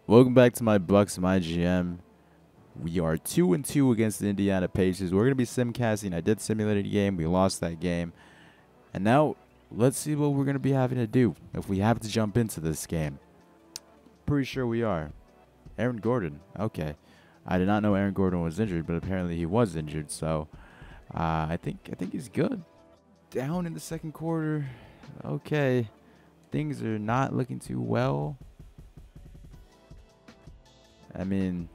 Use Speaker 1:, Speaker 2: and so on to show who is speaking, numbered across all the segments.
Speaker 1: Welcome back to my Bucks, MyGM. We are 2-2 against the Indiana Pacers. We're going to be simcasting. I did simulate a game. We lost that game. And now, let's see what we're going to be having to do if we have to jump into this game. Pretty sure we are. Aaron Gordon. Okay. I did not know Aaron Gordon was injured, but apparently he was injured. So, I think he's good. Down in the second quarter. Okay. Things are not looking too well. I mean,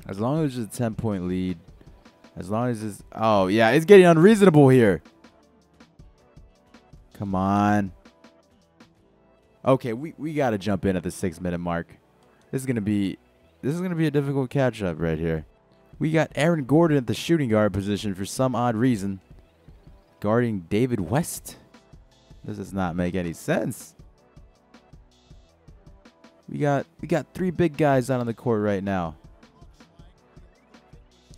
Speaker 1: as long as it's a 10-point lead, as long as it's... Oh, yeah, it's getting unreasonable here. Come on. Okay, we got to jump in at the 6-minute mark. This is going to be a difficult catch-up right here. We got Aaron Gordon at the shooting guard position for some odd reason, guarding David West. This does not make any sense. We got 3 big guys out on the court right now.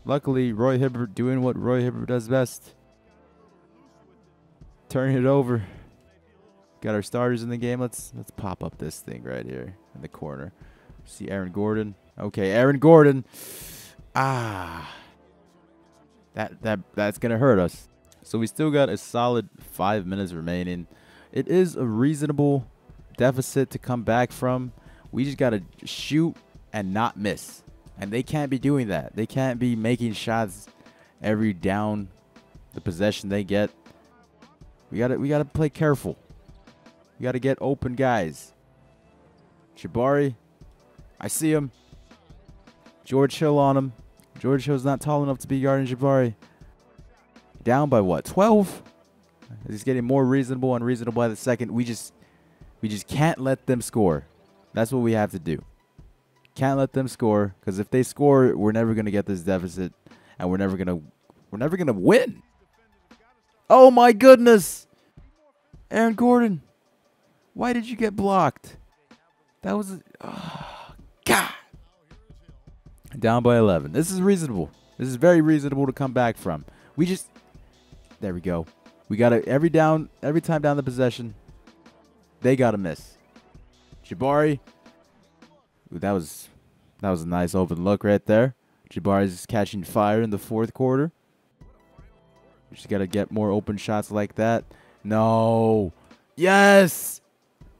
Speaker 1: Luckily, Roy Hibbert doing what Roy Hibbert does best. Turning it over. Got our starters in the game. Let's pop up this thing right here in the corner. See Aaron Gordon. Okay, Aaron Gordon. That's gonna hurt us. So we still got a solid 5 minutes remaining. It is a reasonable deficit to come back from. We just got to shoot and not miss. And they can't be doing that. They can't be making shots every down the possession they get. We got to play careful. We got to get open guys. Jabari, I see him. George Hill on him. George Hill's not tall enough to be guarding Jabari. Down by what? 12? He's getting more reasonable and reasonable by the second. We just can't let them score. That's what we have to do. Can't let them score, because if they score, we're never gonna get this deficit, and we're never gonna win. Oh my goodness, Aaron Gordon, why did you get blocked? That was God. Down by 11. This is reasonable. This is very reasonable to come back from. There we go. We gotta every time down the possession, they gotta miss. Jabari. Ooh, that was a nice open look right there. Jabari's catching fire in the fourth quarter. We just got to get more open shots like that. No. Yes.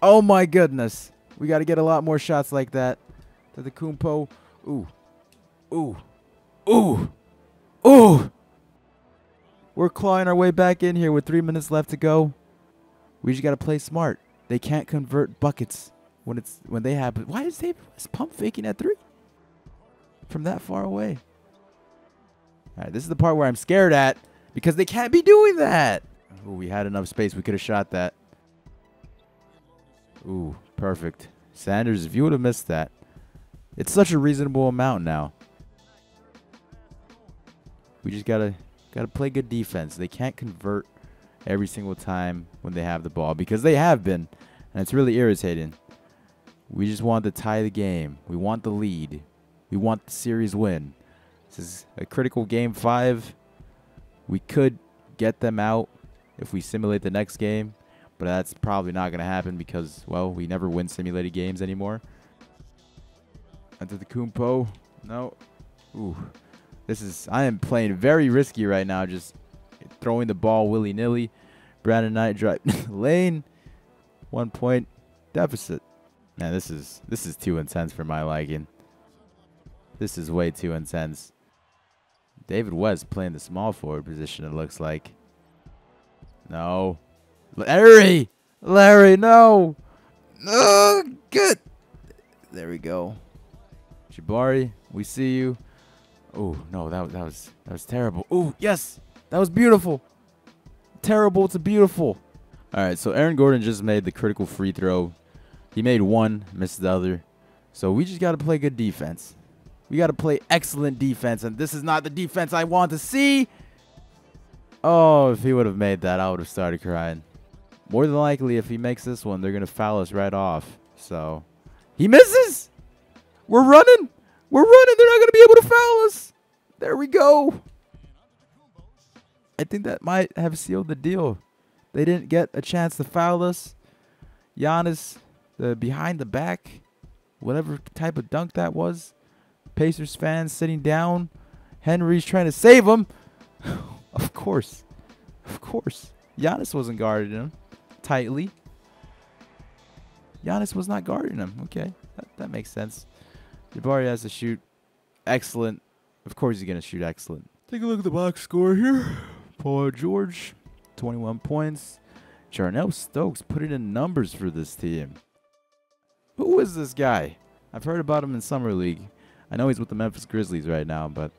Speaker 1: Oh, my goodness. We got to get a lot more shots like that. To the Kumpo. Ooh. Ooh. Ooh. Ooh. We're clawing our way back in here with 3 minutes left to go. We just got to play smart. They can't convert buckets when they have. Why is David West pump faking at 3 from that far away? All right, this is the part where I'm scared at, because they can't be doing that. Ooh, we had enough space. We could have shot that. Ooh, perfect. Sanders, if you would have missed that. It's such a reasonable amount now. We just gotta play good defense. They can't convert every single time when they have the ball, because they have been, and it's really irritating. We just want to tie the game. We want the lead. We want the series win. This is a critical game 5. We could get them out if we simulate the next game, but that's probably not going to happen because, well, we never win simulated games anymore. Into the Kumpo. No. Ooh. I am playing very risky right now, just throwing the ball willy-nilly. Brandon Knight drive lane. 1 point deficit. Man, this is too intense for my liking. This is way too intense. David West playing the small forward position, it looks like. No. Larry, no. Oh, good. There we go. Jabari, we see you. Oh, no, that was terrible. Oh, yes. That was beautiful. Terrible to beautiful. All right, so Aaron Gordon just made the critical free throw. He made one, missed the other. So we just got to play good defense. We got to play excellent defense, and this is not the defense I want to see. Oh, if he would have made that, I would have started crying. More than likely, if he makes this one, they're going to foul us right off. So he misses. We're running. They're not going to be able to foul us. There we go. I think that might have sealed the deal. They didn't get a chance to foul us. Giannis, the behind the back. whatever type of dunk that was. Pacers fans sitting down. Henry's trying to save him. Of course. Of course. Giannis wasn't guarding him tightly. Giannis was not guarding him. Okay, that makes sense. Jabari has to shoot excellent. Of course he's going to shoot excellent. Take a look at the box score here. Paul George, 21 points. Jarnell Stokes putting in numbers for this team. Who is this guy? I've heard about him in Summer League. I know he's with the Memphis Grizzlies right now, but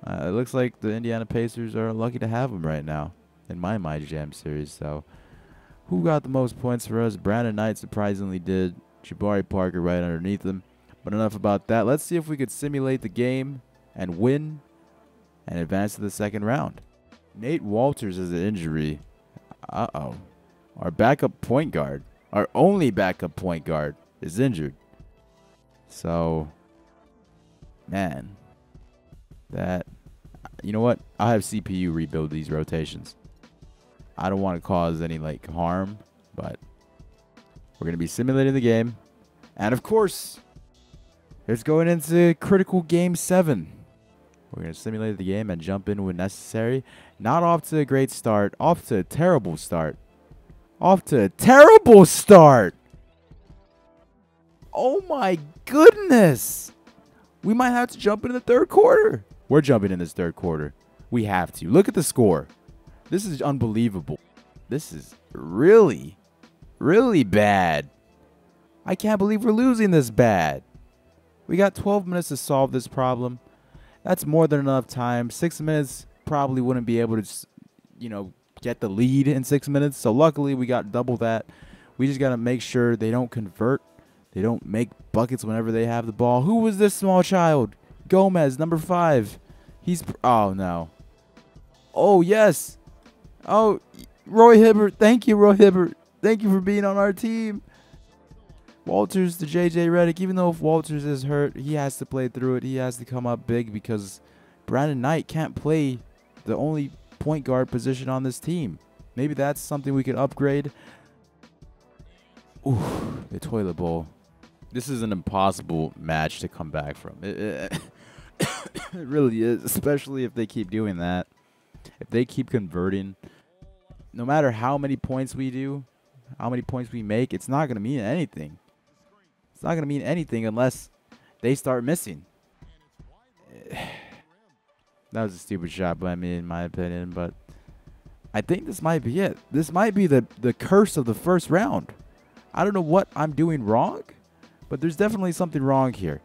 Speaker 1: it looks like the Indiana Pacers are lucky to have him right now in my MyGM series. So, who got the most points for us? Brandon Knight surprisingly did. Jabari Parker right underneath him. But enough about that. Let's see if we could simulate the game and win and advance to the second round. Nate Walters has an injury. Uh-oh. Our backup point guard, our only backup point guard, is injured. So, man, you know what? I'll have CPU rebuild these rotations. I don't want to cause any harm, but we're going to be simulating the game. And of course, it's going into critical game 7. We're going to simulate the game and jump in when necessary. Not off to a great start. Off to a terrible start. Off to a terrible start. Oh my goodness. We might have to jump into the third quarter. We're jumping in this third quarter. We have to. Look at the score. This is unbelievable. This is really, really bad. I can't believe we're losing this bad. We got 12 minutes to solve this problem. That's more than enough time. 6 minutes probably wouldn't be able to, get the lead in 6 minutes. So luckily we got double that. We just got to make sure they don't convert. They don't make buckets whenever they have the ball. Who was this small child? Gomez, number 5. Oh, no. Oh, yes. Oh, Roy Hibbert. Thank you, Roy Hibbert. Thank you for being on our team. Walters to J.J. Redick. Even though if Walters is hurt, he has to play through it. He has to come up big because Brandon Knight can't play the only point guard position on this team. Maybe that's something we could upgrade. Ooh, the toilet bowl. This is an impossible match to come back from. It really is, especially if they keep doing that. If they keep converting, no matter how many points we do, how many points we make, it's not going to mean anything. It's not going to mean anything unless they start missing. That was a stupid shot by me, in my opinion, but I think this might be it. This might be the curse of the first round. I don't know what I'm doing wrong, but there's definitely something wrong here.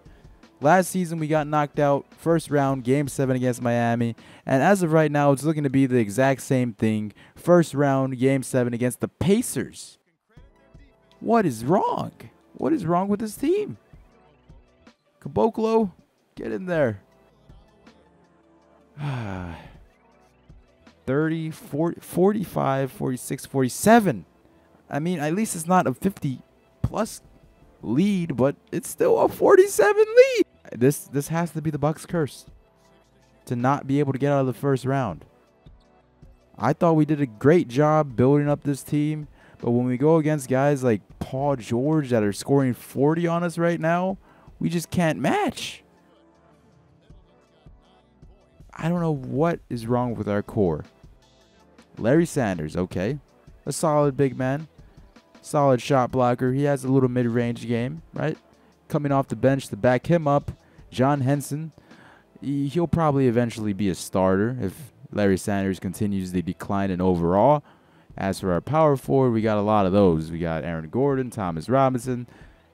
Speaker 1: Last season, we got knocked out first round, game 7 against Miami. And as of right now, it's looking to be the exact same thing. First round, game 7 against the Pacers. What is wrong? What is wrong with this team? Caboclo, get in there. 30, 40, 45, 46, 47. I mean, at least it's not a 50-plus lead, but it's still a 47 lead. This has to be the Bucks' curse to not be able to get out of the first round. I thought we did a great job building up this team, but when we go against guys like Paul George that are scoring 40 on us right now, we just can't match. I don't know what is wrong with our core. Larry Sanders, okay. A solid big man. Solid shot blocker. He has a little mid-range game, right? Coming off the bench to back him up. John Henson. He'll probably eventually be a starter if Larry Sanders continues the decline in overall. As for our power forward, we got a lot of those. We got Aaron Gordon, Thomas Robinson,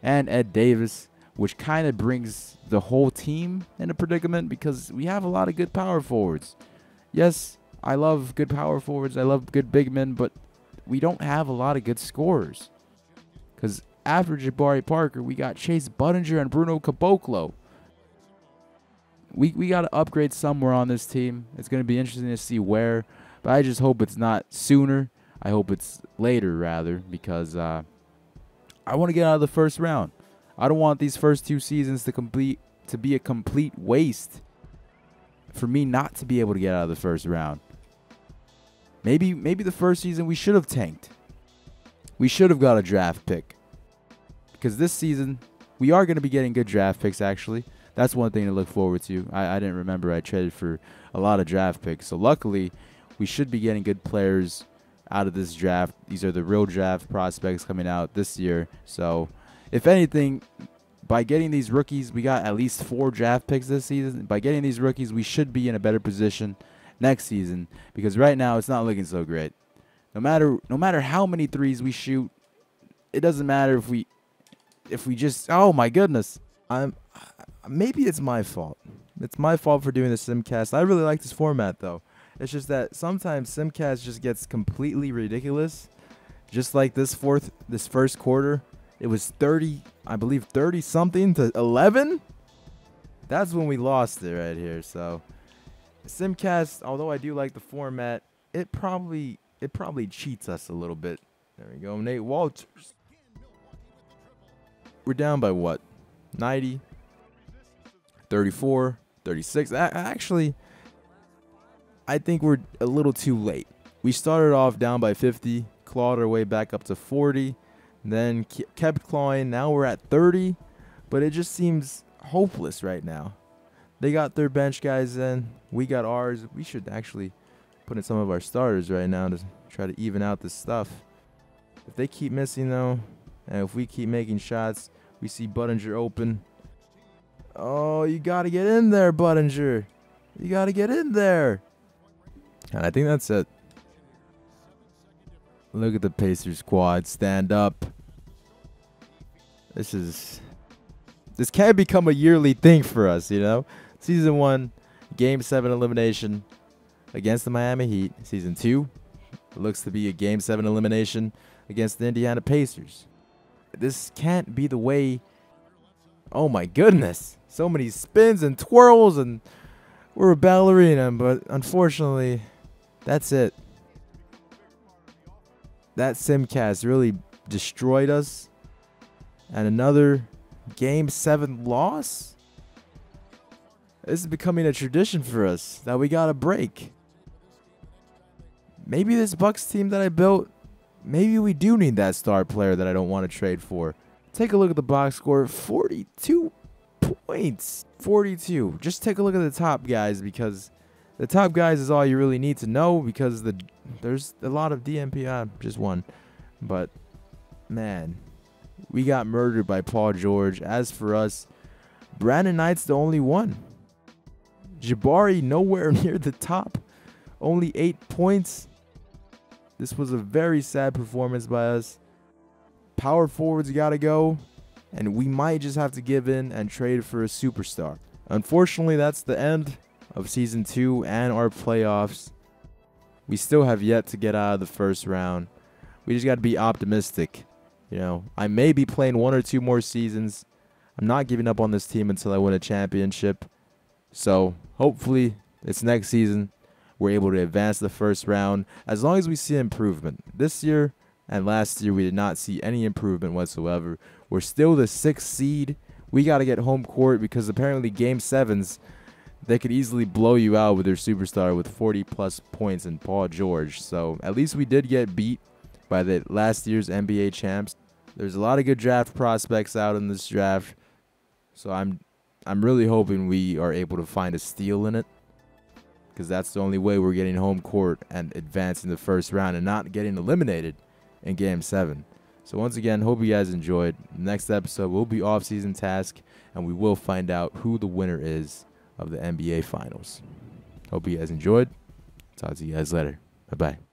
Speaker 1: and Ed Davis, which kind of brings the whole team in a predicament because we have a lot of good power forwards. Yes, I love good power forwards. I love good big men, but we don't have a lot of good scorers. Because after Jabari Parker, we got Chase Budinger and Bruno Caboclo. We got to upgrade somewhere on this team. It's going to be interesting to see where. But I just hope it's not sooner. I hope it's later, rather, because I want to get out of the first round. I don't want these first 2 seasons to be a complete waste for me not to be able to get out of the first round. Maybe the first season we should have tanked. We should have got a draft pick. Because this season, We are going to be getting good draft picks, actually. That's one thing to look forward to. I didn't remember I traded for a lot of draft picks. So luckily, we should be getting good players out of this draft. These are the real draft prospects coming out this year. So if anything, by getting these rookies, we got at least 4 draft picks this season. By getting these rookies, we should be in a better position next season, because right now it's not looking so great. No matter how many threes we shoot, it doesn't matter if we just, oh my goodness. Maybe it's my fault. It's my fault for doing the Simcast. I really like this format though. It's just that sometimes Simcast just gets completely ridiculous. Just like this first quarter, it was 30, I believe 30 something to 11. That's when we lost it right here. So Simcast, although I do like the format, it probably cheats us a little bit. There we go, Nate Walters. We're down by what? 90, 34, 36. Actually, I think we're a little too late. We started off down by 50, clawed our way back up to 40, then kept clawing. Now we're at 30, but it just seems hopeless right now. They got their bench guys in. We got ours. We should actually put in some of our starters right now to try to even out this stuff. If they keep missing, though, and if we keep making shots, we see Budinger open. Oh, you got to get in there, Budinger. You got to get in there. And I think that's it. Look at the Pacers squad. Stand up. This can become a yearly thing for us, you know? Season 1, Game 7 elimination against the Miami Heat. Season 2, it looks to be a Game 7 elimination against the Indiana Pacers. This can't be the way. Oh my goodness. So many spins and twirls, and we're a ballerina, but unfortunately, that's it. That Simcast really destroyed us. And another Game 7 loss? This is becoming a tradition for us that we got to break. Maybe this Bucks team that I built, maybe we do need that star player that I don't want to trade for. Take a look at the box score. 42 points. 42. Just take a look at the top guys, because the top guys is all you really need to know, because there's a lot of DMP. Just one. But, man, we got murdered by Paul George. As for us, Brandon Knight's the only one. Jabari nowhere near the top. Only 8 points. This was a very sad performance by us. Power forwards got to go. And we might just have to give in and trade for a superstar. Unfortunately, that's the end of Season 2 and our playoffs. We still have yet to get out of the first round. We just got to be optimistic. You know, I may be playing 1 or 2 more seasons. I'm not giving up on this team until I win a championship. So, hopefully, it's next season. We're able to advance the first round as long as we see improvement. This year and last year, we did not see any improvement whatsoever. We're still the 6th seed. We got to get home court, because apparently Game 7s, they could easily blow you out with their superstar with 40-plus points and Paul George. So at least we did get beat by the last year's NBA champs. There's a lot of good draft prospects out in this draft. So I'm really hoping we are able to find a steal in it, because that's the only way we're getting home court and advancing the first round and not getting eliminated in Game 7. So once again, hope you guys enjoyed. Next episode will be off-season task, and we will find out who the winner is of the NBA Finals. Hope you guys enjoyed. Talk to you guys later. Bye-bye.